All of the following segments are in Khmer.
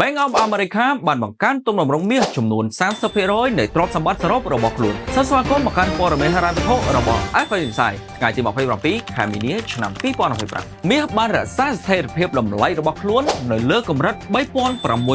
Bank of America បានបង្កើនទុនបំរុងមាសចំនួន 30% នៃទ្រព្យសម្បត្តិសរុបរបស់ខ្លួនសិស្សស្វាគមន៍មកកាន់ព័ត៌មានហិរញ្ញវត្ថុរបស់ FNC ថ្ងៃទី27 ខែមីនា ឆ្នាំ 2025 មាសបានរក្សាស្ថិរភាពតម្លៃរបស់ខ្លួននៅលើកម្រិត $3,600 ក្នុងមួ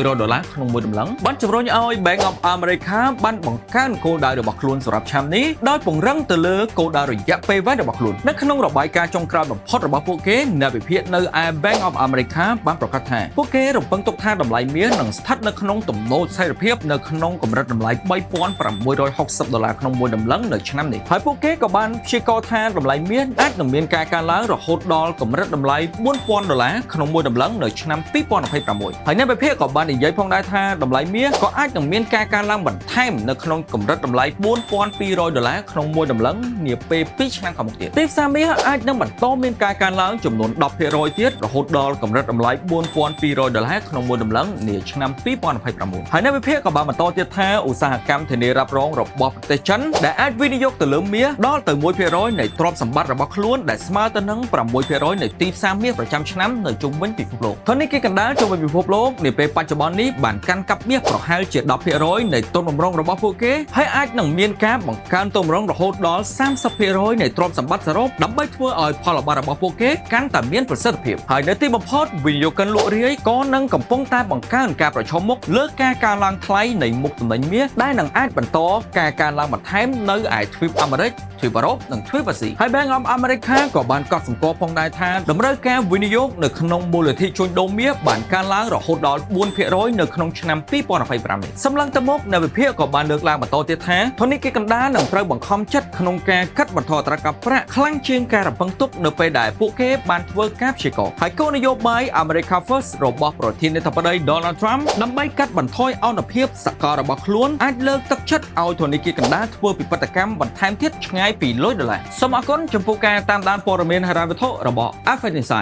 យតម្លឹងបានជំរុញឲ្យ Bank of America បានបង្កើនគោលដៅរបស់ខ្លួនសម្រាប់ឆ្នាំនេះដោយពង្រឹងទៅលើគោលដៅរយៈពេលវែងរបស់ខ្លួននៅក្នុងរបាយការណ៍ចុងក្រោយបំផុតរបស់ពួកគេអ្នកវិភាគនៅឯ Bank of America បានប្រកាសថាពួកគេរំពឹងទុកថាតម្លៃមាសនឹងស្ថិតនៅក្នុងទំនោរស្ថិរភាពនៅក្នុងកម្រិតតម្លៃ $3,660 ក្នុងមួយតម្លឹងនៅឆ្នាំនេះហើយពួកគេក៏បានព្យាករណ៍ថាតម្លៃមាសអាចនឹងមានការកើនឡើងរហូតដល់កម្រិតតម្លៃ $4,000 ក្នុងមួយតម្លឹងនៅឆ្នាំ2026ហើយអ្នកវិភាគក៏បាននិយាយផងដែរថាតម្លៃមាសក៏អាចនឹងមានការកើនឡើងបន្ថែមនៅក្នុងកម្រិតតម្លៃ $4,200 ក្នុងមួយតម្លឹងនាពេល2ឆ្នាំខាងមុខទៀតទីផ្សារមាសអាចនឹងបន្តមានការកើនឡើងចំនួន 10% ទៀតរហូតដល់កម្រិតតម្លៃ $4,200 ក្នុងមួយតម្លឹងនាឆ្នាំ2029ហើយអ្នកវិភាគក៏បានបន្តទៀតថាឧស្សាហកម្មធានារ៉ាប់រងរបស់ប្រទេសចិនដែលអាចវិនិយោគទៅលើមាសដល់ទៅ 1% នៃទ្រព្យសម្បត្តិរបស់ខ្លួនដែលស្មើទៅនឹង 6% នៃទីផ្សារមាសប្រចាំឆ្នាំនៅជុំវិញពិភពលោកធនធានគីកណ្ដាលជុំវិញពិភពលោកនាពេលបច្ចុប្បន្ននេះបានកាន់កាប់មាសប្រហែលជា 10% នៃទុនបំរុងរបស់ពួកគេហើយអាចនឹងមានការបង្កើនទុនបំរុងរហូតដល់ 30% នៃទ្រព្យសម្បត្តិសរុបដើម្បីធ្វើឲ្យផលប័ត្ររបស់ពួកគេកាន់តែមានប្រសិទ្ធភាពហើយនៅទីបំផុតវិនិយោគិនលក់រាយក៏នឹងកំពុងតែបង្កើនការប្រឈមមុខលើការកើនឡើងថ្លៃនៃមុខទំនិញមាសដែលនឹងអាចបន្តការកើនឡើងបន្ថែមនៅឯទ្វីបអាមេរិកទ្វីបអឺរ៉ុបនិងទ្វីបអាស៊ីហើយ Bank of America ក៏បានកត់សម្គាល់ផងដែរថាតម្រូវការវិនិយោគនៅក្នុងមូលនិធិជួញដូរមាសបានកើនឡើងរហូតដល់ 4% នៅក្នុងឆ្នាំ2025នេះសម្លឹងទៅមុខអ្នកវិភាគក៏បានលើកឡើងបន្តទៀតថាធនធានគីកណ្ដាលនឹងត្រូវបង្ខំចិត្តក្នុងការកាត់បន្ថយអត្រាការប្រាក់ខ្លាំងជាងការរំពឹងទុកនៅពេលដែលពួកគេបានធ្វើការព្យាករណ៍ហើយគោលនយោបាយ America First របស់ប្រធានាធិបតី Donald Trump ដើម្បីកាត់បន្ថយអនុភាពសកលរបស់ខ្លួនអាចលើកទឹកចិត្តឲ្យធនធានគីកណ្ដាលធ្វើពិពិធកម្មបន្ថែមទៀតឆ្ងាយពីលុយដុល្លារសូមអរគុណចំពោះការតាមដានព័ត៌មានហិរញ្ញវត្ថុរបស់ FNC